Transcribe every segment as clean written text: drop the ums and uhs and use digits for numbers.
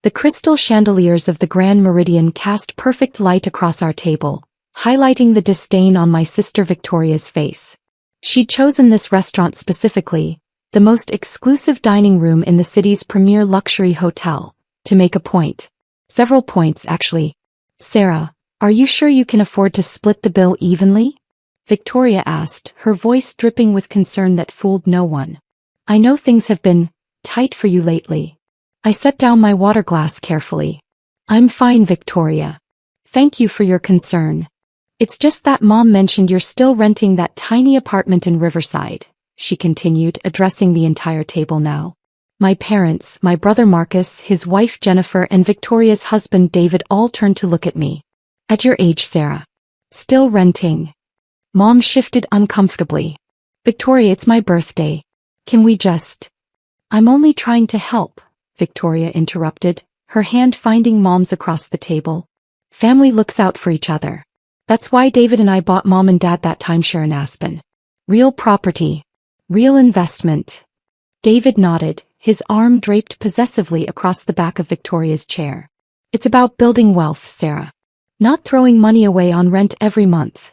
The crystal chandeliers of the Grand Meridian cast perfect light across our table, highlighting the disdain on my sister Victoria's face. She'd chosen this restaurant specifically, the most exclusive dining room in the city's premier luxury hotel, to make a point. Several points, actually. "Sarah, are you sure you can afford to split the bill evenly?" Victoria asked, her voice dripping with concern that fooled no one. "I know things have been tight for you lately." I set down my water glass carefully. "I'm fine, Victoria. Thank you for your concern. It's just that Mom mentioned you're still renting that tiny apartment in Riverside," she continued, addressing the entire table now. My parents, my brother Marcus, his wife Jennifer, and Victoria's husband David all turned to look at me. "At your age, Sarah. Still renting?" Mom shifted uncomfortably. "Victoria, it's my birthday. Can we just—" "I'm only trying to help," Victoria interrupted, her hand finding Mom's across the table. "Family looks out for each other. That's why David and I bought Mom and Dad that timeshare in Aspen. Real property. Real investment." David nodded, his arm draped possessively across the back of Victoria's chair. "It's about building wealth, Sarah. Not throwing money away on rent every month."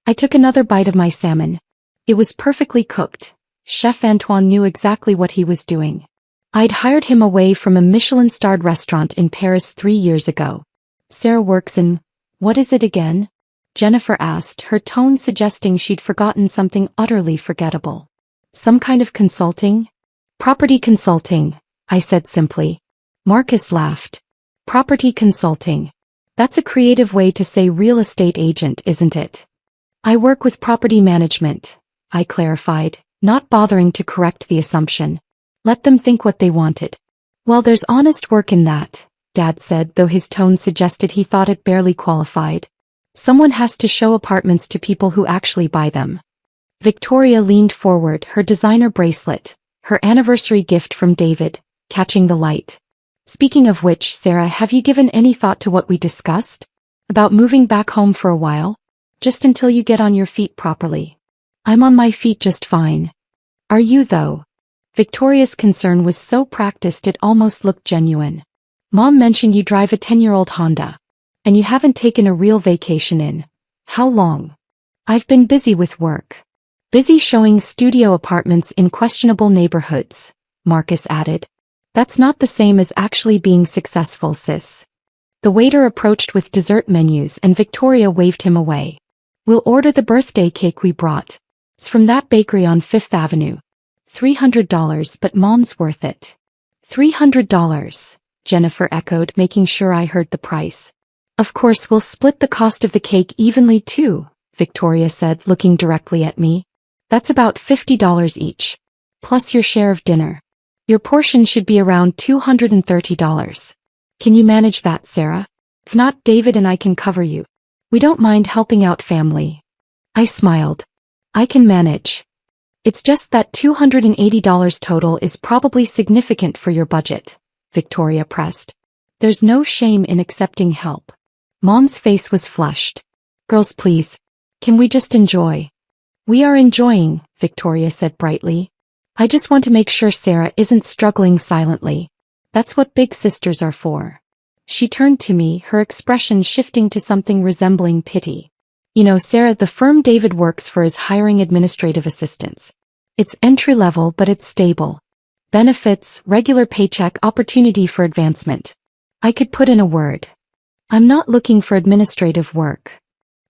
I took another bite of my salmon. It was perfectly cooked. Chef Antoine knew exactly what he was doing. I'd hired him away from a Michelin-starred restaurant in Paris 3 years ago. "Sarah works in— what is it again?" Jennifer asked, her tone suggesting she'd forgotten something utterly forgettable. "Some kind of consulting?" "Property consulting," I said simply. Marcus laughed. "Property consulting. That's a creative way to say real estate agent, isn't it?" "I work with property management," I clarified, not bothering to correct the assumption. Let them think what they wanted. "Well, there's honest work in that," Dad said, though his tone suggested he thought it barely qualified. "Someone has to show apartments to people who actually buy them." Victoria leaned forward, her designer bracelet, her anniversary gift from David, catching the light. "Speaking of which, Sarah, have you given any thought to what we discussed? About moving back home for a while? Just until you get on your feet properly." "I'm on my feet just fine." "Are you, though?" Victoria's concern was so practiced it almost looked genuine. "Mom mentioned you drive a 10-year-old Honda. And you haven't taken a real vacation in— how long?" "I've been busy with work. Busy showing studio apartments in questionable neighborhoods," Marcus added. "That's not the same as actually being successful, sis." The waiter approached with dessert menus and Victoria waved him away. "We'll order the birthday cake we brought. It's from that bakery on 5th Avenue. $300, but Mom's worth it." $300, Jennifer echoed, making sure I heard the price. "Of course we'll split the cost of the cake evenly too," Victoria said, looking directly at me. "That's about $50 each. Plus your share of dinner. Your portion should be around $230. Can you manage that, Sarah? If not, David and I can cover you. We don't mind helping out family." I smiled. "I can manage. It's just that $280 total is probably significant for your budget," Victoria pressed. "There's no shame in accepting help." Mom's face was flushed. "Girls, please. Can we just enjoy?" "We are enjoying," Victoria said brightly. "I just want to make sure Sarah isn't struggling silently. That's what big sisters are for." She turned to me, her expression shifting to something resembling pity. "You know, Sarah, the firm David works for is hiring administrative assistants. It's entry-level, but it's stable. Benefits, regular paycheck, opportunity for advancement. I could put in a word. I'm not looking for administrative work."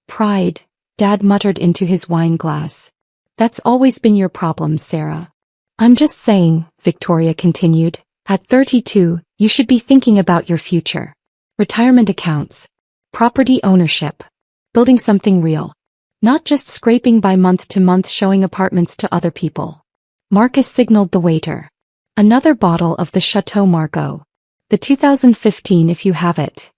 "Pride," Dad muttered into his wine glass. "That's always been your problem, Sarah." "I'm just saying," Victoria continued, "at 32, you should be thinking about your future. Retirement accounts. Property ownership. Building something real. Not just scraping by month to month showing apartments to other people." Marcus signaled the waiter. "Another bottle of the Chateau Margaux. The 2015 if you have it."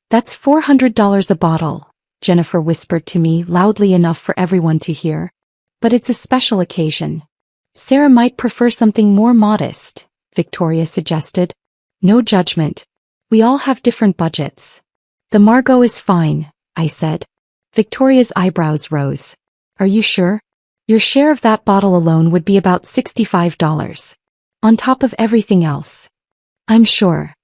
"That's $400 a bottle," Jennifer whispered to me loudly enough for everyone to hear. "But it's a special occasion. Sarah might prefer something more modest," Victoria suggested. "No judgment. We all have different budgets." "The Margaux is fine," I said. Victoria's eyebrows rose. "Are you sure? Your share of that bottle alone would be about $65. On top of everything else." "I'm sure."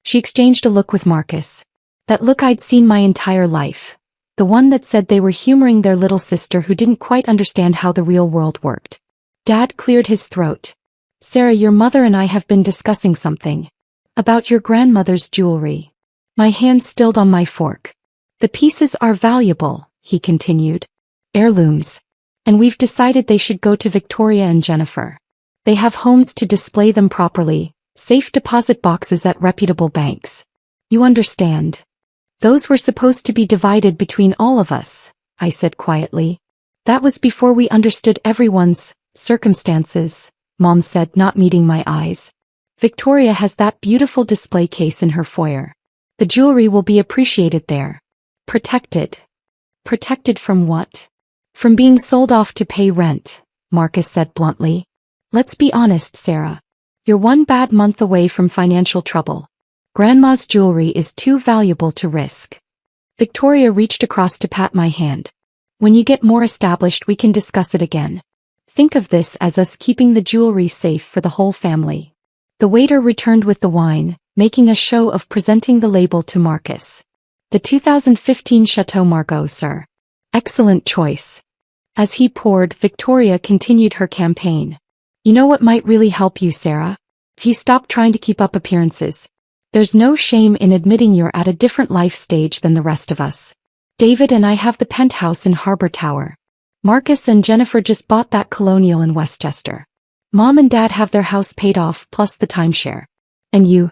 She exchanged a look with Marcus. That look I'd seen my entire life. The one that said they were humoring their little sister who didn't quite understand how the real world worked. Dad cleared his throat. Sarah, your mother and I have been discussing something. About your grandmother's jewelry. My hand stilled on my fork. The pieces are valuable, he continued. Heirlooms. And we've decided they should go to Victoria and Jennifer. They have homes to display them properly, safe deposit boxes at reputable banks. You understand. Those were supposed to be divided between all of us, I said quietly. That was before we understood everyone's circumstances, Mom said, not meeting my eyes. Victoria has that beautiful display case in her foyer. The jewelry will be appreciated there. Protected. Protected from what? From being sold off to pay rent, Marcus said bluntly. Let's be honest, Sarah. You're one bad month away from financial trouble. Grandma's jewelry is too valuable to risk. Victoria reached across to pat my hand. When you get more established, we can discuss it again. Think of this as us keeping the jewelry safe for the whole family. The waiter returned with the wine, making a show of presenting the label to Marcus. The 2015 Chateau Margaux, sir. Excellent choice. As he poured, Victoria continued her campaign. You know what might really help you, Sarah? If you stop trying to keep up appearances. There's no shame in admitting you're at a different life stage than the rest of us. David and I have the penthouse in Harbor Tower. Marcus and Jennifer just bought that colonial in Westchester. Mom and Dad have their house paid off plus the timeshare. And you?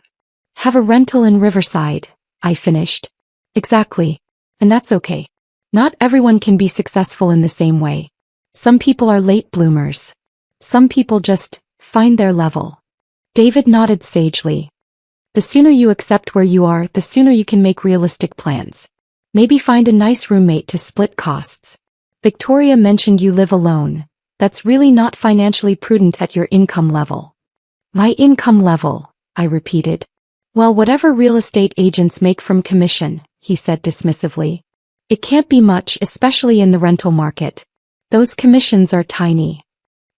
Have a rental in Riverside, I finished. Exactly. And that's okay. Not everyone can be successful in the same way. Some people are late bloomers. Some people just find their level. David nodded sagely. The sooner you accept where you are, the sooner you can make realistic plans. Maybe find a nice roommate to split costs. Victoria mentioned you live alone. That's really not financially prudent at your income level. My income level, I repeated. Well, whatever real estate agents make from commission, he said dismissively. It can't be much, especially in the rental market. Those commissions are tiny.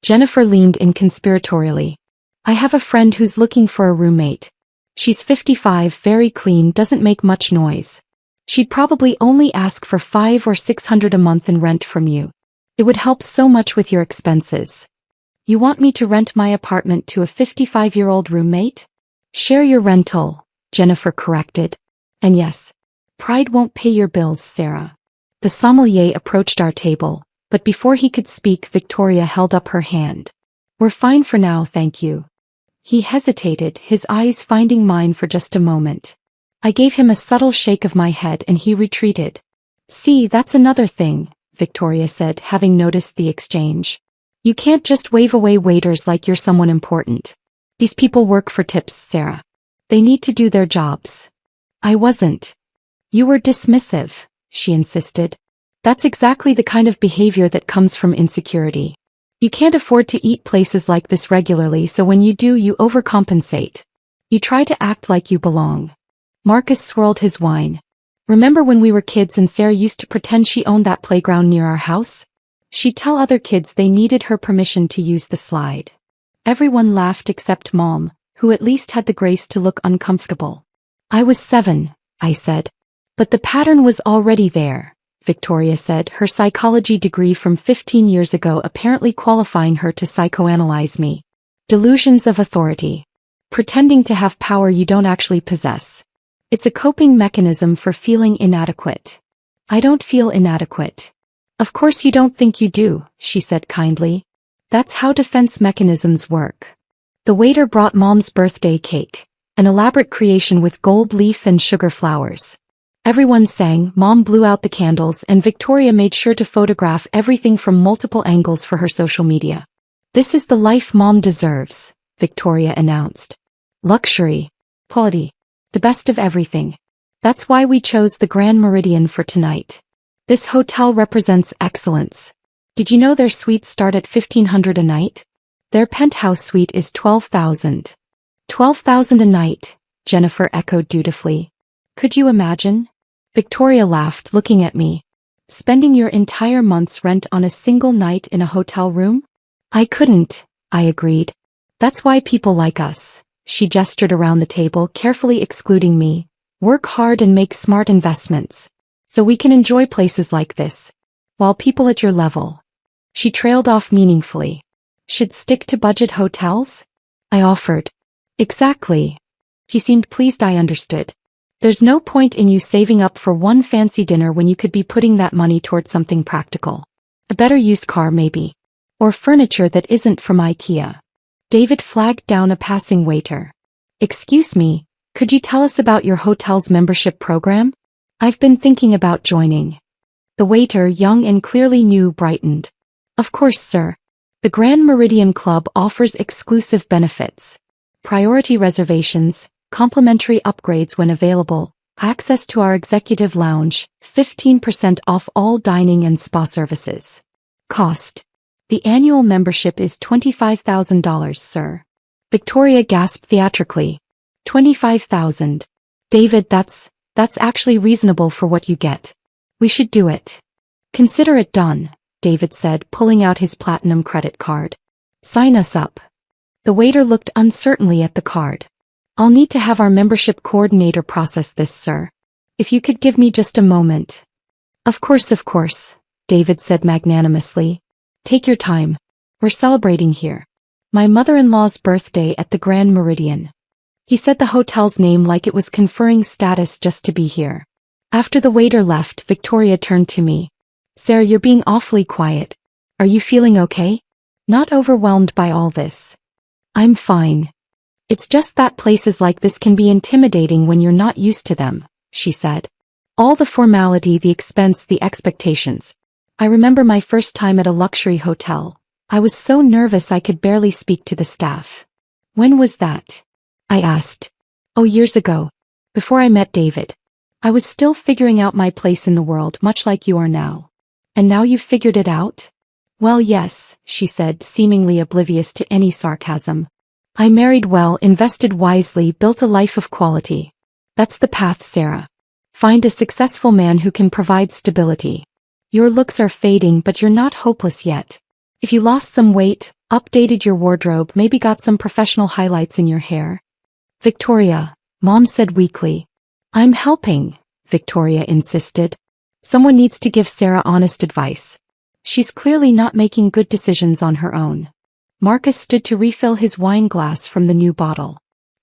Jennifer leaned in conspiratorially. I have a friend who's looking for a roommate. She's 55, very clean, doesn't make much noise. She'd probably only ask for $500 or $600 a month in rent from you. It would help so much with your expenses. You want me to rent my apartment to a 55-year-old roommate? Share your rental, Jennifer corrected. And yes, pride won't pay your bills, Sarah. The sommelier approached our table, but before he could speak, Victoria held up her hand. We're fine for now, thank you. He hesitated, his eyes finding mine for just a moment. I gave him a subtle shake of my head and he retreated. See, that's another thing, Victoria said, having noticed the exchange. You can't just wave away waiters like you're someone important. These people work for tips, Sarah. They need to do their jobs. I wasn't. You were dismissive, she insisted. That's exactly the kind of behavior that comes from insecurity. You can't afford to eat places like this regularly, so when you do, you overcompensate. You try to act like you belong. Marcus swirled his wine. Remember when we were kids and Sarah used to pretend she owned that playground near our house? She'd tell other kids they needed her permission to use the slide. Everyone laughed except Mom, who at least had the grace to look uncomfortable. I was 7, I said. But the pattern was already there, Victoria said, her psychology degree from 15 years ago apparently qualifying her to psychoanalyze me. Delusions of authority. Pretending to have power you don't actually possess. It's a coping mechanism for feeling inadequate. I don't feel inadequate. Of course you don't think you do, she said kindly. That's how defense mechanisms work. The waiter brought Mom's birthday cake, an elaborate creation with gold leaf and sugar flowers. Everyone sang, Mom blew out the candles, and Victoria made sure to photograph everything from multiple angles for her social media. This is the life Mom deserves, Victoria announced. Luxury. Quality. The best of everything. That's why we chose the Grand Meridian for tonight. This hotel represents excellence. Did you know their suites start at $1,500 a night? Their penthouse suite is $12,000. $12,000 a night, Jennifer echoed dutifully. Could you imagine? Victoria laughed, looking at me. Spending your entire month's rent on a single night in a hotel room? I couldn't, I agreed. That's why people like us, She gestured around the table, carefully excluding me. Work hard and make smart investments. So we can enjoy places like this. While people at your level. She trailed off meaningfully. Should stick to budget hotels? I offered. Exactly. He seemed pleased I understood. There's no point in you saving up for one fancy dinner when you could be putting that money towards something practical. A better used car maybe. Or furniture that isn't from IKEA. David flagged down a passing waiter. Excuse me, could you tell us about your hotel's membership program? I've been thinking about joining. The waiter, young and clearly new, brightened. Of course, sir. The Grand Meridian Club offers exclusive benefits. Priority reservations, complimentary upgrades when available, access to our executive lounge, 15% off all dining and spa services. Cost. The annual membership is $25,000, sir. Victoria gasped theatrically. $25,000. David, that's actually reasonable for what you get. We should do it. Consider it done, David said, pulling out his platinum credit card. Sign us up. The waiter looked uncertainly at the card. I'll need to have our membership coordinator process this, sir. If you could give me just a moment. Of course, David said magnanimously. Take your time. We're celebrating here. My mother-in-law's birthday at the Grand Meridian. He said the hotel's name like it was conferring status just to be here. After the waiter left, Victoria turned to me. Sarah, you're being awfully quiet. Are you feeling okay? Not overwhelmed by all this. I'm fine. It's just that places like this can be intimidating when you're not used to them, she said. All the formality, the expense, the expectations. I remember my first time at a luxury hotel. I was so nervous I could barely speak to the staff. When was that? I asked. Oh, years ago. Before I met David. I was still figuring out my place in the world, much like you are now. And now you've figured it out? Well, yes, she said, seemingly oblivious to any sarcasm. I married well, invested wisely, built a life of quality. That's the path, Sarah. Find a successful man who can provide stability. Your looks are fading, but you're not hopeless yet. If you lost some weight, updated your wardrobe, maybe got some professional highlights in your hair. Victoria, Mom said weakly. I'm helping, Victoria insisted. Someone needs to give Sarah honest advice. She's clearly not making good decisions on her own. Marcus stood to refill his wine glass from the new bottle.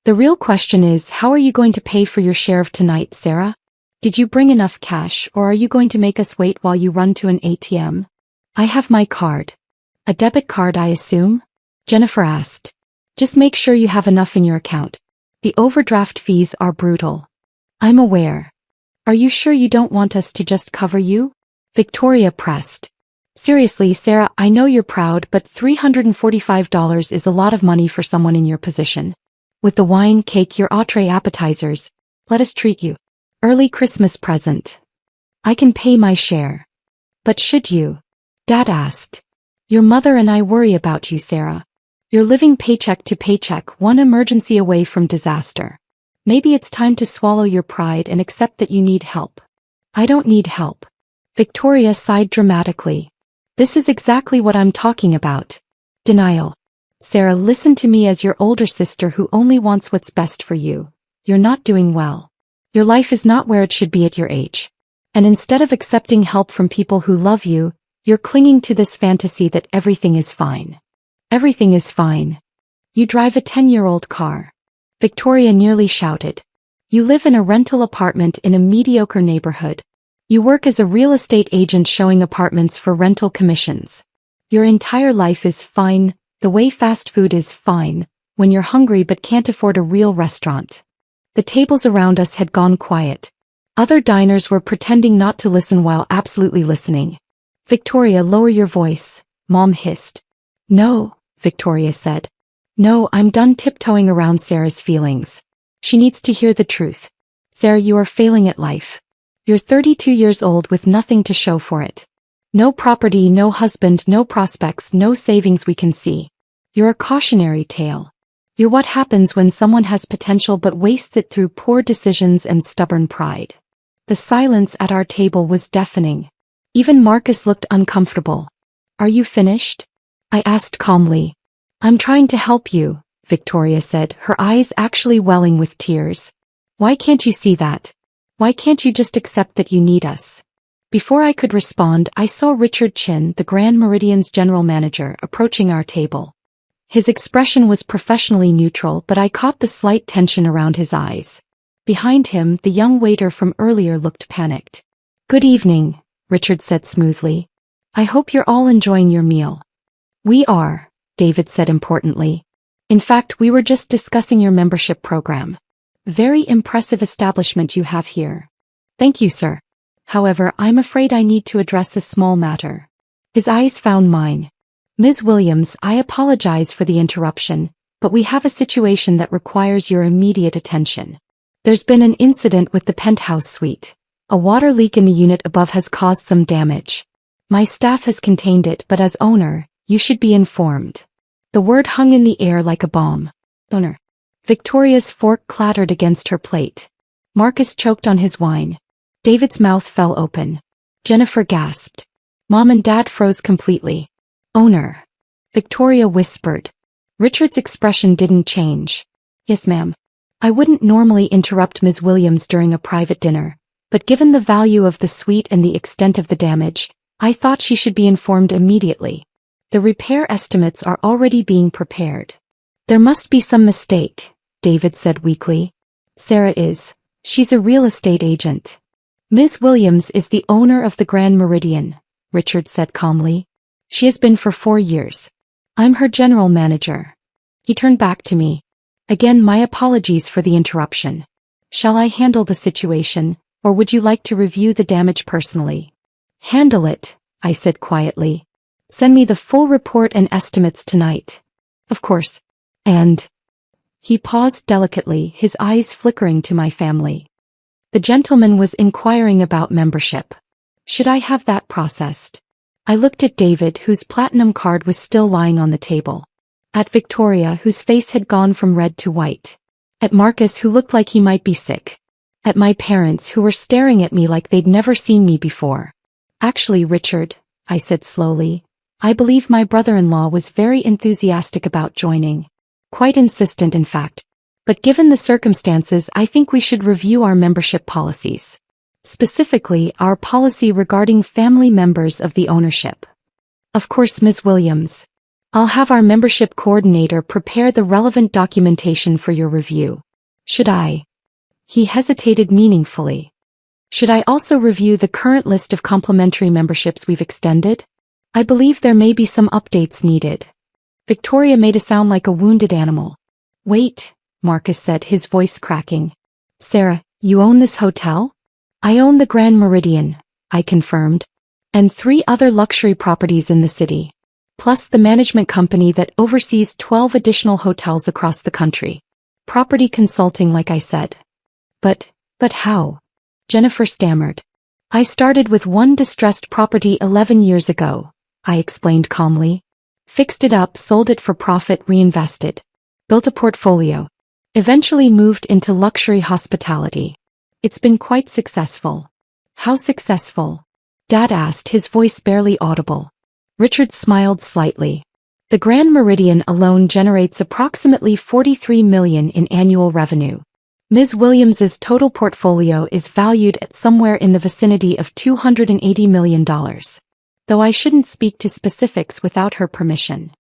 The real question is, how are you going to pay for your share of tonight, Sarah? Did you bring enough cash, or are you going to make us wait while you run to an ATM? I have my card. A debit card, I assume? Jennifer asked. Just make sure you have enough in your account. The overdraft fees are brutal. I'm aware. Are you sure you don't want us to just cover you? Victoria pressed. Seriously, Sarah, I know you're proud, but $345 is a lot of money for someone in your position. With the wine, cake, your entree, appetizers, let us treat you. Early Christmas present. I can pay my share. But should you? Dad asked. Your mother and I worry about you, Sarah. You're living paycheck to paycheck, one emergency away from disaster. Maybe it's time to swallow your pride and accept that you need help. I don't need help. Victoria sighed dramatically. This is exactly what I'm talking about. Denial. Sarah, listen to me as your older sister who only wants what's best for you. You're not doing well. Your life is not where it should be at your age. And instead of accepting help from people who love you, you're clinging to this fantasy that everything is fine. Everything is fine. You drive a 10-year-old car. Victoria nearly shouted. You live in a rental apartment in a mediocre neighborhood. You work as a real estate agent showing apartments for rental commissions. Your entire life is fine, the way fast food is fine, when you're hungry but can't afford a real restaurant. The tables around us had gone quiet. Other diners were pretending not to listen while absolutely listening. Victoria, lower your voice, Mom hissed. No, Victoria said. No, I'm done tiptoeing around Sarah's feelings. She needs to hear the truth. Sarah, you are failing at life. You're 32 years old with nothing to show for it. No property, no husband, no prospects, no savings we can see. You're a cautionary tale. You're what happens when someone has potential but wastes it through poor decisions and stubborn pride. The silence at our table was deafening. Even Marcus looked uncomfortable. Are you finished? I asked calmly. I'm trying to help you, Victoria said, her eyes actually welling with tears. Why can't you see that? Why can't you just accept that you need us? Before I could respond, I saw Richard Chin, the Grand Meridian's general manager, approaching our table. His expression was professionally neutral, but I caught the slight tension around his eyes. Behind him, the young waiter from earlier looked panicked. "Good evening," Richard said smoothly. "I hope you're all enjoying your meal." "We are," David said importantly. "In fact, we were just discussing your membership program. Very impressive establishment you have here." "Thank you, sir. However, I'm afraid I need to address a small matter." His eyes found mine. "Ms. Williams, I apologize for the interruption, but we have a situation that requires your immediate attention. There's been an incident with the penthouse suite. A water leak in the unit above has caused some damage. My staff has contained it, but as owner, you should be informed." The word hung in the air like a bomb. "Owner." Victoria's fork clattered against her plate. Marcus choked on his wine. David's mouth fell open. Jennifer gasped. Mom and Dad froze completely. "Owner." Victoria whispered. Richard's expression didn't change. "Yes, ma'am. I wouldn't normally interrupt Ms. Williams during a private dinner, but given the value of the suite and the extent of the damage, I thought she should be informed immediately. The repair estimates are already being prepared." "There must be some mistake," David said weakly. "Sarah is. She's a real estate agent." "Ms. Williams is the owner of the Grand Meridian," Richard said calmly. "She has been for 4 years. I'm her general manager." He turned back to me. "Again, my apologies for the interruption. Shall I handle the situation, or would you like to review the damage personally?" "Handle it," I said quietly. "Send me the full report and estimates tonight." "Of course." "And..." He paused delicately, his eyes flickering to my family. "The gentleman was inquiring about membership. Should I have that processed?" I looked at David, whose platinum card was still lying on the table. At Victoria, whose face had gone from red to white. At Marcus, who looked like he might be sick. At my parents, who were staring at me like they'd never seen me before. "Actually, Richard," I said slowly, "I believe my brother-in-law was very enthusiastic about joining. Quite insistent, in fact. But given the circumstances, I think we should review our membership policies. Specifically, our policy regarding family members of the ownership." "Of course, Ms. Williams. I'll have our membership coordinator prepare the relevant documentation for your review." "Should I?" He hesitated meaningfully. "Should I also review the current list of complimentary memberships we've extended? I believe there may be some updates needed." Victoria made a sound like a wounded animal. "Wait," Marcus said, his voice cracking. "Sarah, you own this hotel?" "I own the Grand Meridian," I confirmed. "And 3 other luxury properties in the city. Plus the management company that oversees 12 additional hotels across the country. Property consulting, like I said." But how?" Jennifer stammered. "I started with one distressed property 11 years ago," I explained calmly. "Fixed it up, sold it for profit, reinvested. Built a portfolio. Eventually moved into luxury hospitality. It's been quite successful." "How successful?" Dad asked, his voice barely audible. Richard smiled slightly. "The Grand Meridian alone generates approximately $43 million in annual revenue. Ms. Williams's total portfolio is valued at somewhere in the vicinity of $280 million. Though I shouldn't speak to specifics without her permission."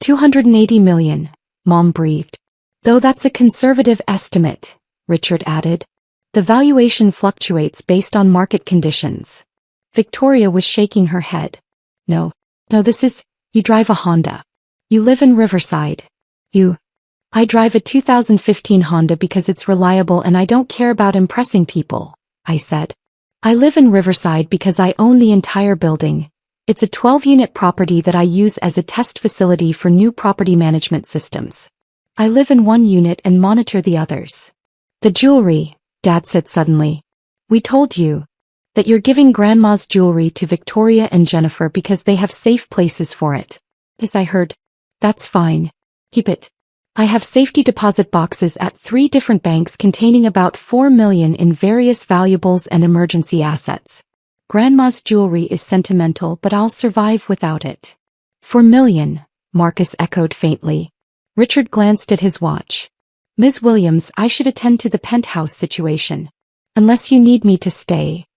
$280 million, Mom breathed. "Though that's a conservative estimate," Richard added. "The valuation fluctuates based on market conditions." Victoria was shaking her head. No, this is... You drive a Honda. You live in Riverside. I drive a 2015 Honda because it's reliable and I don't care about impressing people," I said. "I live in Riverside because I own the entire building. It's a 12-unit property that I use as a test facility for new property management systems. I live in one unit and monitor the others." "The jewelry," Dad said suddenly. "We told you that you're giving Grandma's jewelry to Victoria and Jennifer because they have safe places for it." "Yes, I heard." "That's fine. Keep it. I have safety deposit boxes at 3 different banks containing about $4 million in various valuables and emergency assets. Grandma's jewelry is sentimental, but I'll survive without it." $4 million, Marcus echoed faintly. Richard glanced at his watch. Ms. Williams, I should attend to the penthouse situation. Unless you need me to stay.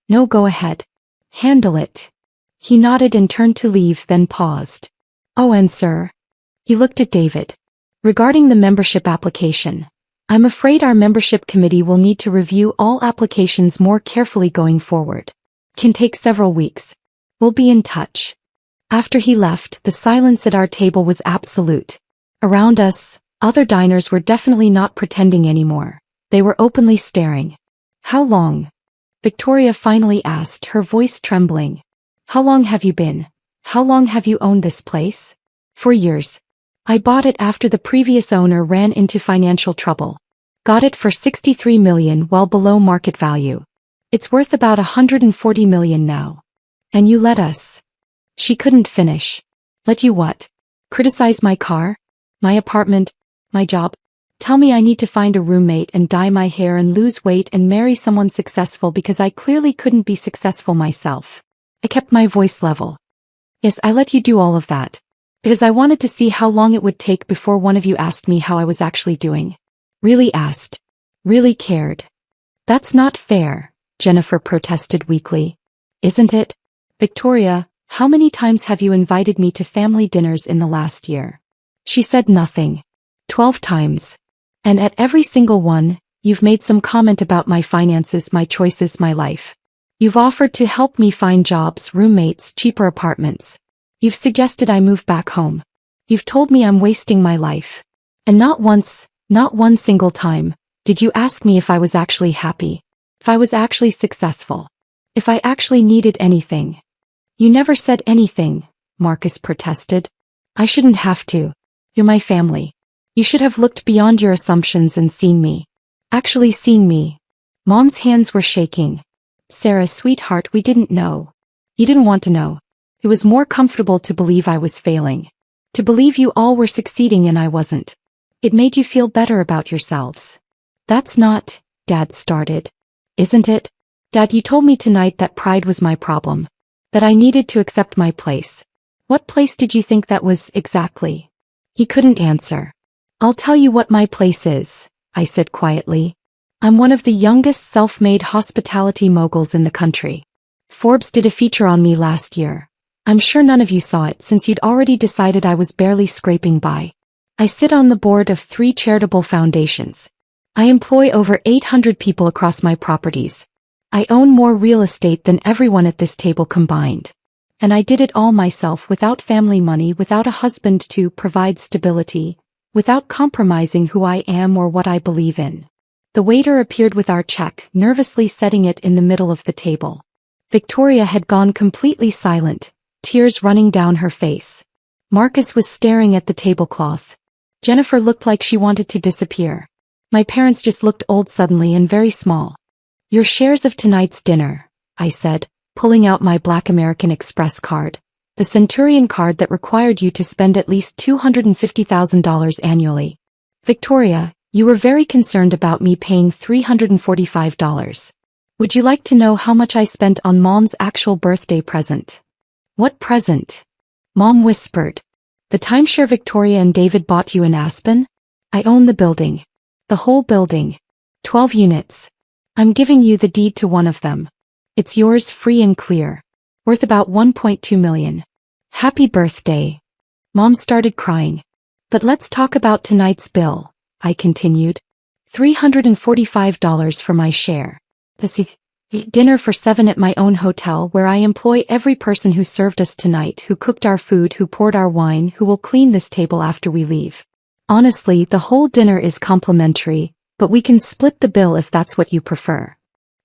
No, go ahead. Handle it. He nodded and turned to leave, then paused. Oh, and sir. He looked at David. Regarding the membership application, I'm afraid our membership committee will need to review all applications more carefully going forward. Can take several weeks. We'll be in touch. After he left, the silence at our table was absolute. Around us, other diners were definitely not pretending anymore. They were openly staring. How long? Victoria finally asked, her voice trembling. How long have you been? How long have you owned this place? 4 years. I bought it after the previous owner ran into financial trouble. Got it for $63 million, well below market value. It's worth about $140 million now. And you let us. She couldn't finish. Let you what? Criticize my car? My apartment? My job? Tell me I need to find a roommate and dye my hair and lose weight and marry someone successful because I clearly couldn't be successful myself. I kept my voice level. Yes, I let you do all of that. Because I wanted to see how long it would take before one of you asked me how I was actually doing. Really asked. Really cared. That's not fair, Jennifer protested weakly. Isn't it? Victoria, how many times have you invited me to family dinners in the last year? She said nothing. 12 times. And at every single one, you've made some comment about my finances, my choices, my life. You've offered to help me find jobs, roommates, cheaper apartments. You've suggested I move back home. You've told me I'm wasting my life. And not once, not one single time, did you ask me if I was actually happy, if I was actually successful, if I actually needed anything. You never said anything, Marcus protested. I shouldn't have to. You're my family. You should have looked beyond your assumptions and seen me. Actually seen me. Mom's hands were shaking. Sarah, sweetheart, we didn't know. You didn't want to know. It was more comfortable to believe I was failing. To believe you all were succeeding and I wasn't. It made you feel better about yourselves. That's not, Dad started. Isn't it? Dad, you told me tonight that pride was my problem. That I needed to accept my place. What place did you think that was, exactly? He couldn't answer. I'll tell you what my place is, I said quietly. I'm one of the youngest self-made hospitality moguls in the country. Forbes did a feature on me last year. I'm sure none of you saw it since you'd already decided I was barely scraping by. I sit on the board of 3 charitable foundations. I employ over 800 people across my properties. I own more real estate than everyone at this table combined. And I did it all myself without family money, without a husband to provide stability, without compromising who I am or what I believe in. The waiter appeared with our check, nervously setting it in the middle of the table. Victoria had gone completely silent, tears running down her face. Marcus was staring at the tablecloth. Jennifer looked like she wanted to disappear. My parents just looked old suddenly and very small. Your shares of tonight's dinner, I said, pulling out my Black American Express card. The Centurion card that required you to spend at least $250,000 annually. Victoria, you were very concerned about me paying $345. Would you like to know how much I spent on Mom's actual birthday present? What present? Mom whispered. The timeshare Victoria and David bought you in Aspen? I own the building. The whole building. 12 units. I'm giving you the deed to one of them. It's yours free and clear. Worth about $1.2 million. Happy birthday. Mom started crying. But let's talk about tonight's bill, I continued. $345 for my share. Dinner for 7 at my own hotel where I employ every person who served us tonight, who cooked our food, who poured our wine, who will clean this table after we leave. Honestly, the whole dinner is complimentary, but we can split the bill if that's what you prefer.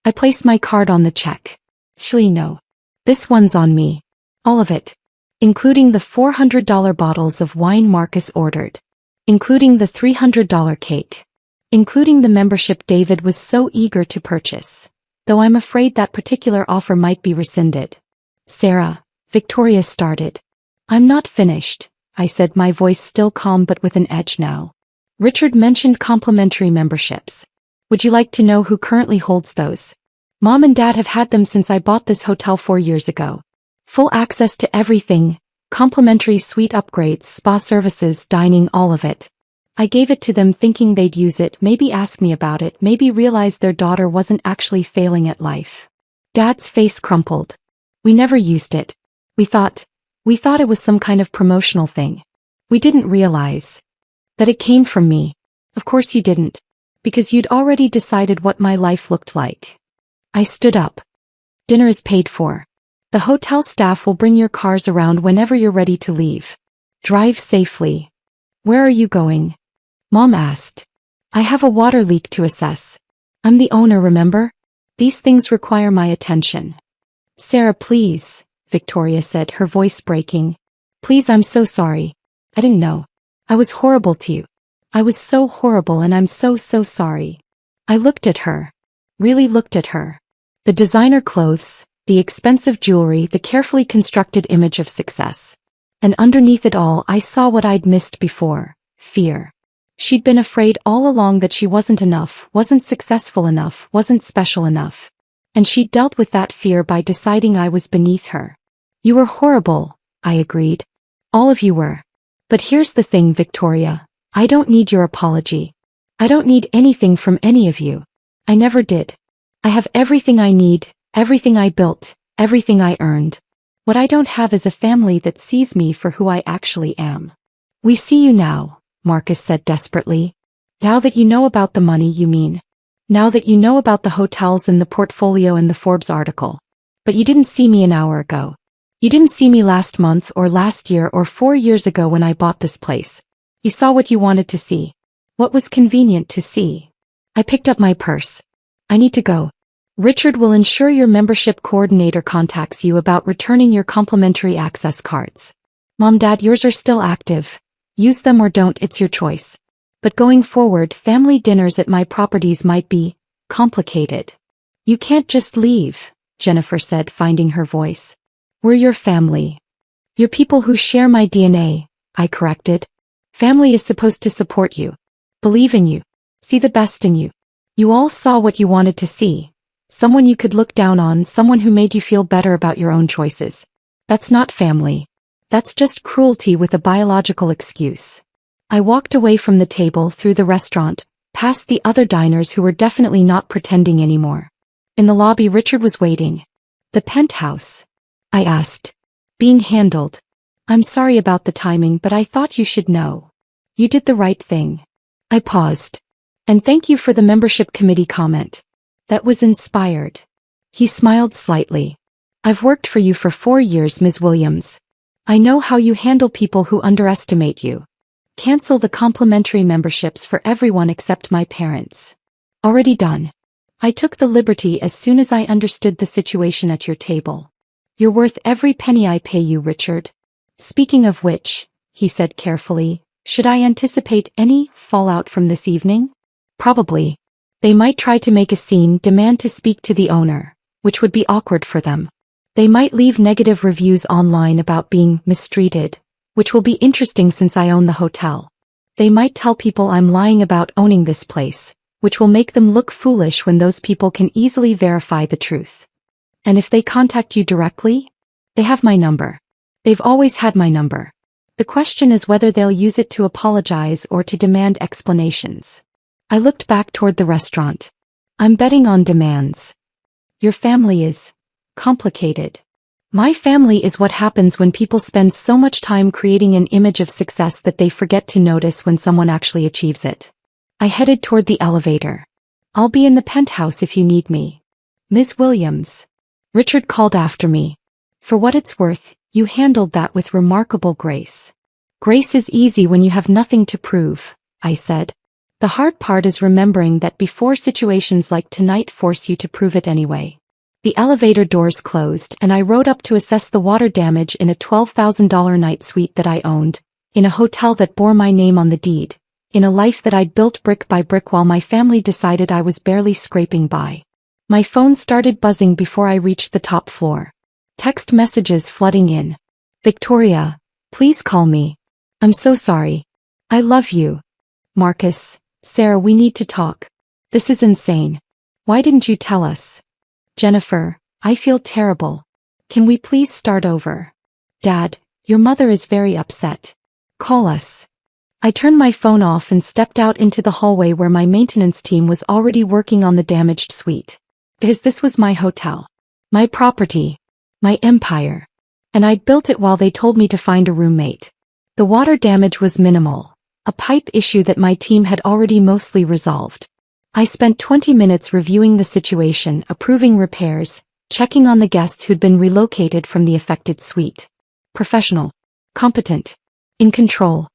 I placed my card on the check. Actually, no. This one's on me. All of it. Including the $400 bottles of wine Marcus ordered. Including the $300 cake. Including the membership David was so eager to purchase. Though I'm afraid that particular offer might be rescinded. Sarah, Victoria started. I'm not finished, I said, my voice still calm but with an edge now. Richard mentioned complimentary memberships. Would you like to know who currently holds those? Mom and Dad have had them since I bought this hotel 4 years ago. Full access to everything, complimentary suite upgrades, spa services, dining, all of it. I gave it to them thinking they'd use it, maybe ask me about it, maybe realize their daughter wasn't actually failing at life. Dad's face crumpled. We never used it. We thought it was some kind of promotional thing. We didn't realize that it came from me. Of course you didn't. Because you'd already decided what my life looked like. I stood up. Dinner is paid for. The hotel staff will bring your cars around whenever you're ready to leave. Drive safely. Where are you going? Mom asked. I have a water leak to assess. I'm the owner, remember? These things require my attention. Sarah, please, Victoria said, her voice breaking. Please, I'm so sorry. I didn't know. I was horrible to you. I was so horrible and I'm so sorry. I looked at her. Really looked at her. The designer clothes, the expensive jewelry, the carefully constructed image of success. And underneath it all I saw what I'd missed before, fear. She'd been afraid all along that she wasn't enough, wasn't successful enough, wasn't special enough. And she dealt with that fear by deciding I was beneath her. You were horrible, I agreed. All of you were. But here's the thing, Victoria. I don't need your apology. I don't need anything from any of you. I never did. I have everything I need, everything I built, everything I earned. What I don't have is a family that sees me for who I actually am. We see you now, Marcus said desperately. Now that you know about the money, you mean. Now that you know about the hotels and the portfolio and the Forbes article. But you didn't see me an hour ago. You didn't see me last month or last year or 4 years ago when I bought this place. You saw what you wanted to see. What was convenient to see. I picked up my purse. I need to go. Richard will ensure your membership coordinator contacts you about returning your complimentary access cards. Mom, Dad, yours are still active. Use them or don't, it's your choice. But going forward, family dinners at my properties might be complicated. You can't just leave, Jennifer said, finding her voice. We're your family. You're people who share my DNA, I corrected. Family is supposed to support you. Believe in you. See the best in you. You all saw what you wanted to see. Someone you could look down on, someone who made you feel better about your own choices. That's not family. That's just cruelty with a biological excuse. I walked away from the table, through the restaurant, past the other diners who were definitely not pretending anymore. In the lobby, Richard was waiting. The penthouse? I asked. Being handled. I'm sorry about the timing, but I thought you should know. You did the right thing. I paused. And thank you for the membership committee comment. That was inspired. He smiled slightly. I've worked for you for 4 years, Ms. Williams. I know how you handle people who underestimate you. Cancel the complimentary memberships for everyone except my parents. Already done. I took the liberty as soon as I understood the situation at your table. You're worth every penny I pay you, Richard. Speaking of which, he said carefully, should I anticipate any fallout from this evening? Probably. They might try to make a scene, demand to speak to the owner, which would be awkward for them. They might leave negative reviews online about being mistreated, which will be interesting since I own the hotel. They might tell people I'm lying about owning this place, which will make them look foolish when those people can easily verify the truth. And if they contact you directly, they have my number. They've always had my number. The question is whether they'll use it to apologize or to demand explanations. I looked back toward the restaurant. I'm betting on demands. Your family is complicated. My family is what happens when people spend so much time creating an image of success that they forget to notice when someone actually achieves it. I headed toward the elevator. I'll be in the penthouse if you need me. Ms. Williams. Richard called after me. For what it's worth, you handled that with remarkable grace. Grace is easy when you have nothing to prove, I said. The hard part is remembering that before situations like tonight force you to prove it anyway. The elevator doors closed and I rode up to assess the water damage in a $12,000 night suite that I owned, in a hotel that bore my name on the deed, in a life that I'd built brick by brick while my family decided I was barely scraping by. My phone started buzzing before I reached the top floor. Text messages flooding in. Victoria, please call me. I'm so sorry. I love you. Marcus, Sarah, we need to talk. This is insane. Why didn't you tell us? Jennifer, I feel terrible. Can we please start over? Dad, your mother is very upset. Call us. I turned my phone off and stepped out into the hallway where my maintenance team was already working on the damaged suite. Because this was my hotel. My property. My empire. And I'd built it while they told me to find a roommate. The water damage was minimal. A pipe issue that my team had already mostly resolved. I spent 20 minutes reviewing the situation, approving repairs, checking on the guests who'd been relocated from the affected suite. Professional. Competent. In control.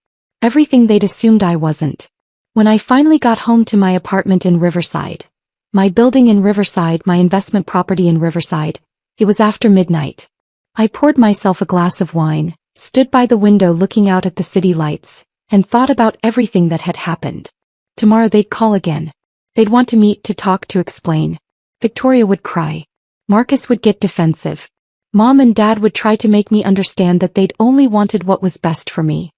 Everything they'd assumed I wasn't. When I finally got home to my apartment in Riverside, my building in Riverside, my investment property in Riverside, it was after midnight. I poured myself a glass of wine, stood by the window looking out at the city lights, and thought about everything that had happened. Tomorrow they'd call again. They'd want to meet, to talk, to explain. Victoria would cry. Marcus would get defensive. Mom and Dad would try to make me understand that they'd only wanted what was best for me.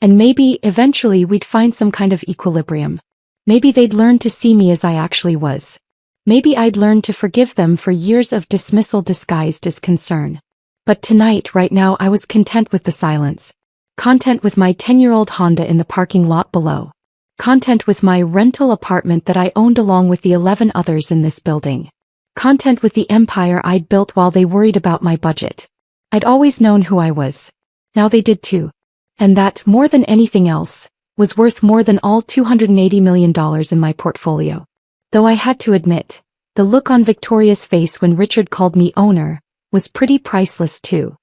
And maybe, eventually, we'd find some kind of equilibrium. Maybe they'd learn to see me as I actually was. Maybe I'd learn to forgive them for years of dismissal disguised as concern. But tonight, right now, I was content with the silence. Content with my 10-year-old Honda in the parking lot below. Content with my rental apartment that I owned along with the 11 others in this building. Content with the empire I'd built while they worried about my budget. I'd always known who I was. Now they did too. And that, more than anything else, was worth more than all $280 million in my portfolio. Though I had to admit, the look on Victoria's face when Richard called me owner was pretty priceless too.